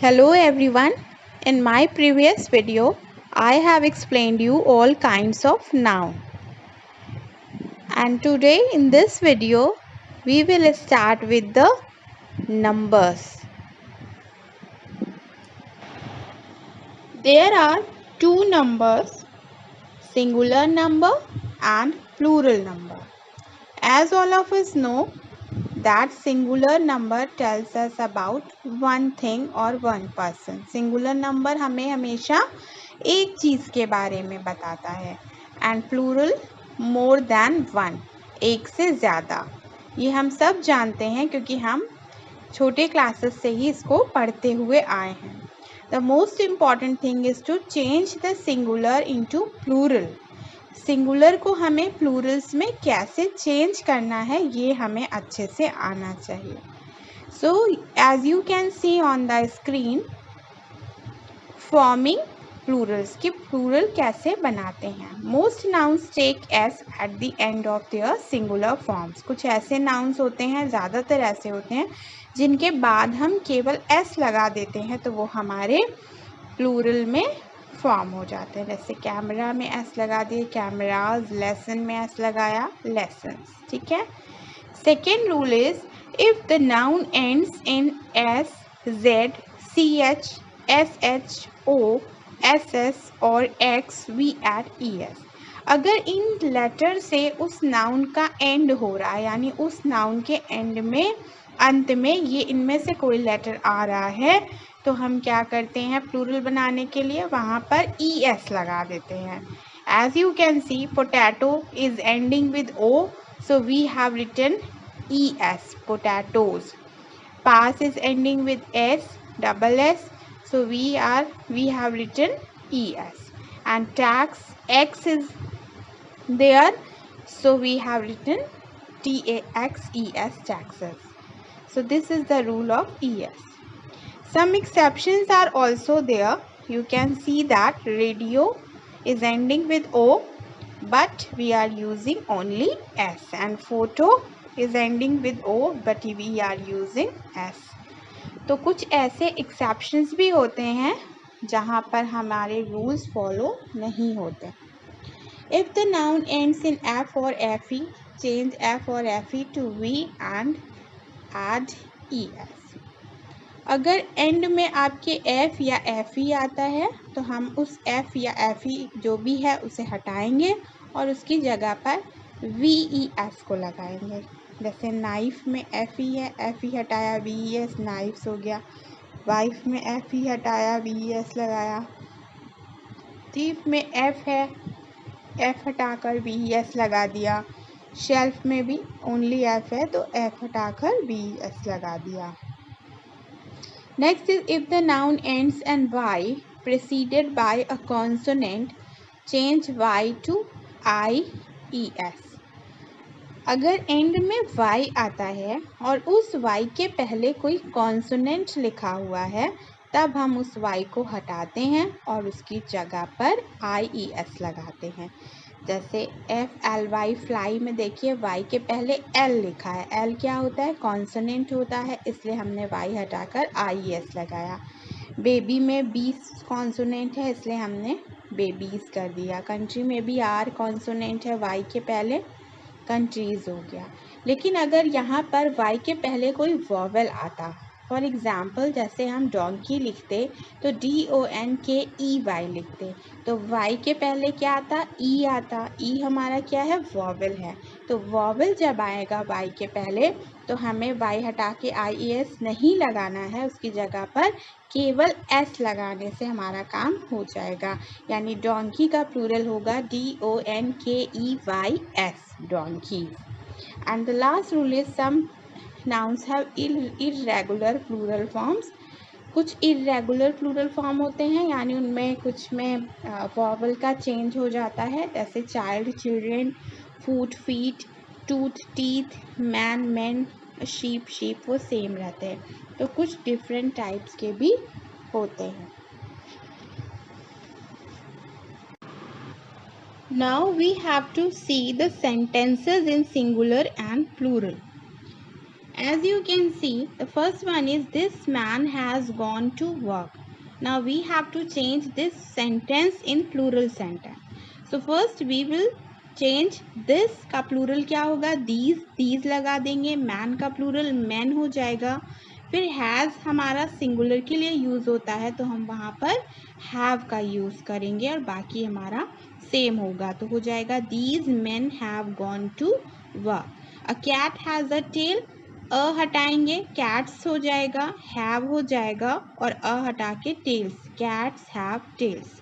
Hello everyone. In my previous video, I have explained you all kinds of noun. And today in this video, we will start with the numbers. There are two numbers, singular number and plural number. As all of us know, that singular number tells us about one thing or one person. Singular number हमें हमेशा एक चीज़ के बारे में बताता है and plural more than one, एक से ज़्यादा. ये हम सब जानते हैं क्योंकि हम छोटे क्लासेस से ही इसको पढ़ते हुए आए हैं. The most important thing is to change the singular into plural. Singular को हमें प्लूरल्स में कैसे चेंज करना है ये हमें अच्छे से आना चाहिए. So as you can see on the screen, forming plurals की प्लूरल कैसे बनाते हैं. Most nouns take s at the end of their singular forms. कुछ ऐसे नाउन्स होते हैं, ज़्यादातर ऐसे होते हैं जिनके बाद हम केवल एस लगा देते हैं तो वो हमारे प्लूरल में फॉर्म हो जाते हैं. जैसे कैमरा में एस लगा दिए, कैमराज. लेसन में एस लगाया, लेसन्स. ठीक है. Second rule is if the noun ends in S, Z, C H, S H, O, S S और X, we add E S. अगर इन लेटर से उस नाउन का एंड हो रहा है, यानी उस नाउन के एंड में, अंत में ये इनमें से कोई लेटर आ रहा है, तो हम क्या करते हैं प्लूरल बनाने के लिए वहाँ पर ई एस लगा देते हैं. As you can see, potato is ending with o, so we have written e s, potatoes. Pass is ending with s, double s, so we have written es. And tax, x is there, so we have written taxes, taxes. So this is the rule of es. Some exceptions are also there. You can see that radio is ending with o, but we are using only s, and photo is ending with o, but we are using s. तो कुछ ऐसे exceptions भी होते हैं जहाँ पर हमारे rules follow नहीं होते. If the noun ends in f or f e, change f or f e to v and add E S. अगर एंड में आपके एफ या एफ ई आता है तो हम उस एफ या एफ ई जो भी है उसे हटाएंगे और उसकी जगह पर वी ई एस को लगाएंगे. जैसे नाइफ में एफ ई है, एफ ई हटाया, वी ई एस, नाइफ्स हो गया. वाइफ में एफ ई हटाया, वी ई एस लगाया. थीफ में एफ है, एफ हटाकर वी ई एस लगा दिया. शेल्फ में भी ओनली एफ है तो एफ हटाकर वी ई एस लगा दिया. Next is if the noun ends and Y preceded by a consonant, change Y to I E S. अगर एंड में y आता है और उस y के पहले कोई कॉन्सोनेंट लिखा हुआ है, तब हम उस y को हटाते हैं और उसकी जगह पर IES लगाते हैं. जैसे FLY, फ्लाई में देखिए y के पहले L लिखा है. L क्या होता है? कॉन्सोनेंट होता है, इसलिए हमने y हटाकर IES लगाया. बेबी में B कॉन्सोनेंट है, इसलिए हमने बेबीज कर दिया. कंट्री में भी R कॉन्सोनेंट है, y के पहले कंट्रीज हो गया. लेकिन अगर यहाँ पर y के पहले कोई वॉवेल आता, फॉर एग्जाम्पल जैसे हम डोंकी लिखते तो DONKEY लिखते, तो y के पहले क्या आता? ई आता. ई हमारा क्या है? वॉवेल है. तो वॉवेल जब आएगा y के पहले तो हमें y हटा के IES नहीं लगाना है, उसकी जगह पर केवल s लगाने से हमारा काम हो जाएगा. यानी डोंकी का प्लूरल होगा DONKEYS, donkeys. And the last rule is some nouns have irregular plural forms. कुछ irregular plural form होते हैं, यानी उनमें कुछ में वॉवल का चेंज हो जाता है. जैसे child, children, food, feet, tooth, teeth, man, main, sheep, sheep, वो सेम रहते हैं. तो कुछ डिफरेंट टाइप्स के भी होते हैं. Now we have to see the sentences in singular and plural. As you can see, the first one is this man has gone to work. Now we have to change this sentence in plural sentence. So first we will change this का plural क्या होगा, these लगा देंगे, man का plural men हो जाएगा, फिर has हमारा singular के लिए यूज़ होता है तो हम वहाँ पर have का यूज़ करेंगे और बाकी हमारा सेम होगा, तो हो जाएगा these men have gone to work. A cat has a tail, अ हटाएंगे कैट्स हो जाएगा, हैव हो जाएगा और अ हटा के tails, cats have tails.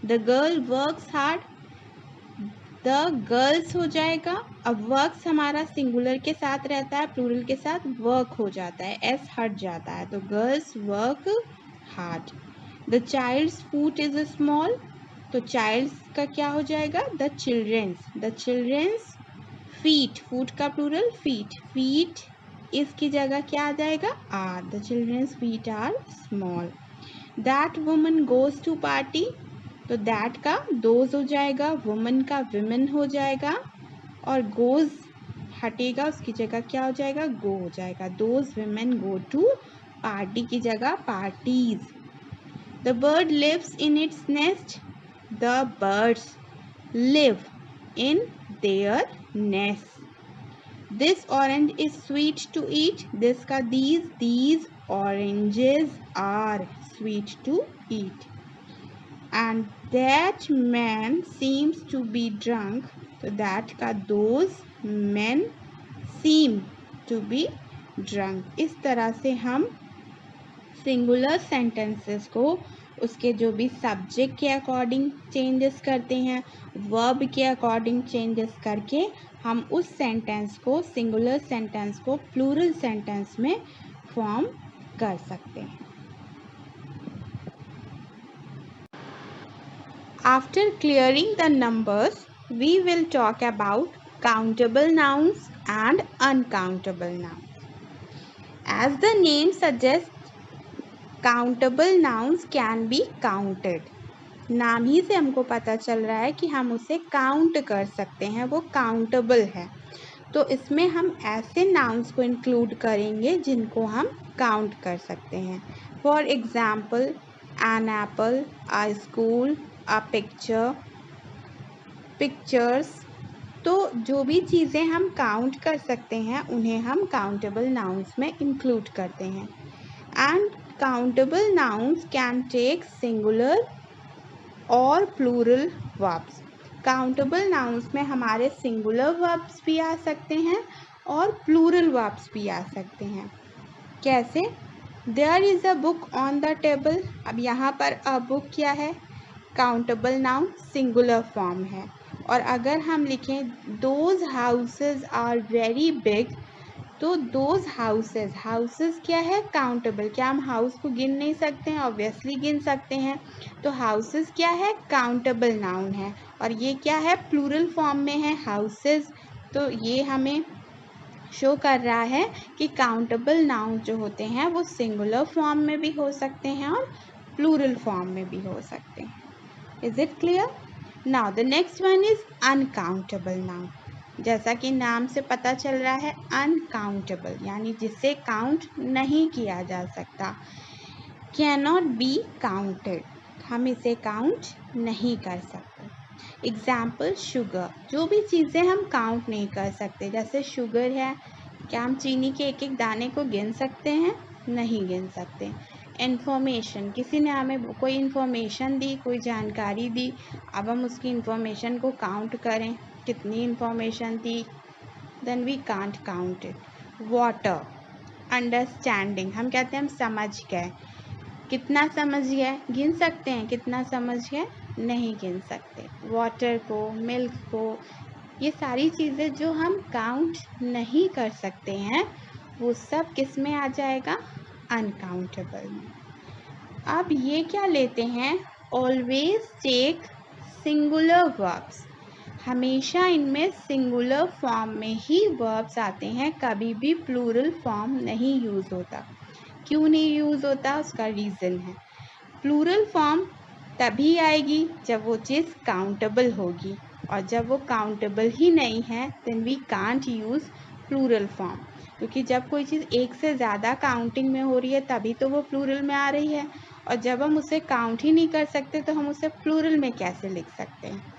The girl works hard, the girls हो जाएगा. अब वर्क्स हमारा सिंगुलर के साथ रहता है, प्लूरल के साथ वर्क हो जाता है, एस हट जाता है, तो girls work hard. The child's foot is small, तो चाइल्ड्स का क्या हो जाएगा, द चिल्ड्रेंस फीट, फूट का प्लूरल फीट, इसकी जगह क्या आ जाएगा, are. The children's feet are small. That woman goes to party, तो दैट का दोज हो जाएगा, वुमन का विमेन हो जाएगा और गोज हटेगा, उसकी जगह क्या हो जाएगा, गो हो जाएगा. Those women go to party की जगह parties. The bird lives in its nest, the birds live in their nest. This orange is sweet to eat. This का these oranges are sweet to eat. And that man seems to be drunk. तो that का those men seem to be drunk. इस तरह से हम singular sentences को उसके जो भी सब्जेक्ट के अकॉर्डिंग चेंजेस करते हैं, वर्ब के अकॉर्डिंग चेंजेस करके हम उस सेंटेंस को, सिंगुलर सेंटेंस को प्लूरल सेंटेंस में फॉर्म कर सकते हैं. After clearing the numbers we will talk about countable nouns and uncountable nouns. As the name suggest, countable nouns can be counted. नाम ही से हमको पता चल रहा है कि हम उसे काउंट कर सकते हैं, वो काउंटेबल है. तो इसमें हम ऐसे नाउन्स को इंक्लूड करेंगे जिनको हम काउंट कर सकते हैं. For example, an apple, a school, a pictures. तो जो भी चीज़ें हम काउंट कर सकते हैं उन्हें हम काउंटेबल नाउन्स में इंक्लूड करते हैं. And countable nouns can take singular और plural verbs. countable nouns में हमारे singular verbs भी आ सकते हैं और plural verbs भी आ सकते हैं. कैसे? There is a book on the table. अब यहाँ पर a book क्या है, countable noun singular form है. और अगर हम लिखें those houses are very big, तो दोज हाउसेज क्या है, काउंटेबल. क्या हम हाउस को गिन नहीं सकते हैं, ऑब्वियसली गिन सकते हैं. तो हाउसेज क्या है, काउंटेबल नाउन है और ये क्या है, प्लूरल फॉर्म में है हाउसेज. तो ये हमें शो कर रहा है कि काउंटेबल नाउन जो होते हैं वो सिंगुलर फॉर्म में भी हो सकते हैं और प्लूरल फॉर्म में भी हो सकते हैं. Is it clear? Now the next one is uncountable noun. जैसा कि नाम से पता चल रहा है, अनकाउंटेबल यानी जिसे काउंट नहीं किया जा सकता. कैनॉट बी काउंटेड, हम इसे काउंट नहीं कर सकते. Example, sugar. जो भी चीज़ें हम काउंट नहीं कर सकते, जैसे शुगर है, क्या हम चीनी के एक एक दाने को गिन सकते हैं, नहीं गिन सकते. इन्फॉर्मेशन, किसी ने हमें कोई इन्फॉर्मेशन दी, कोई जानकारी दी, अब हम उसकी इन्फॉर्मेशन को काउंट करें, कितनी इन्फॉर्मेशन थी, then we can't count it. Water, understanding, हम कहते हैं हम समझ गए. कितना समझ गए, गिन सकते हैं, कितना समझ गए, नहीं गिन सकते. वाटर को, मिल्क को, ये सारी चीज़ें जो हम काउंट नहीं कर सकते हैं वो सब किस में आ जाएगा, अनकाउंटेबल में. अब ये क्या लेते हैं, ऑलवेज टेक सिंगुलर वर्ब्स. हमेशा इनमें सिंगुलर फॉर्म में ही वर्ब्स आते हैं, कभी भी प्लूरल फॉर्म नहीं यूज़ होता. क्यों नहीं यूज़ होता, उसका रीज़न है. प्लूरल फॉर्म तभी आएगी जब वो चीज़ काउंटेबल होगी, और जब वो काउंटेबल ही नहीं है then we can't use plural form. क्योंकि जब कोई चीज़ एक से ज़्यादा काउंटिंग में हो रही है तभी तो वो प्लूरल में आ रही है, और जब हम उसे काउंट ही नहीं कर सकते तो हम उसे प्लूरल में कैसे लिख सकते हैं।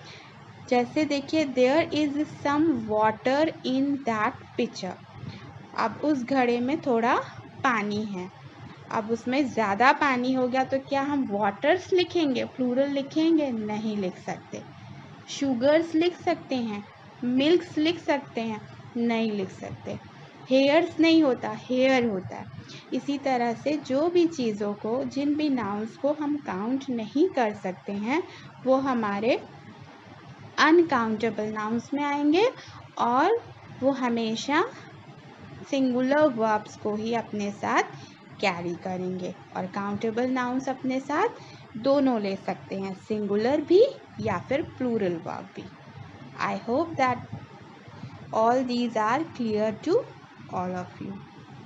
जैसे देखिए, there is some water in that picture. अब उस घड़े में थोड़ा पानी है, अब उसमें ज़्यादा पानी हो गया तो क्या हम वाटर्स लिखेंगे, प्लूरल लिखेंगे? नहीं लिख सकते। शुगर्स लिख सकते हैं, मिल्क्स लिख सकते हैं? नहीं लिख सकते। हेयर्स नहीं होता, हेयर होता है। इसी तरह से जो भी चीज़ों को, जिन भी नाउन्स को हम काउंट नहीं कर सकते हैं वो हमारे अनकाउंटेबल नाउन्स में आएंगे, और वो हमेशा सिंगुलर वर्ब्स को ही अपने साथ कैरी करेंगे, और काउंटेबल नाउन्स अपने साथ दोनों ले सकते हैं, सिंगुलर भी या फिर प्लूरल वर्ब भी। I hope that all these are clear to all of you.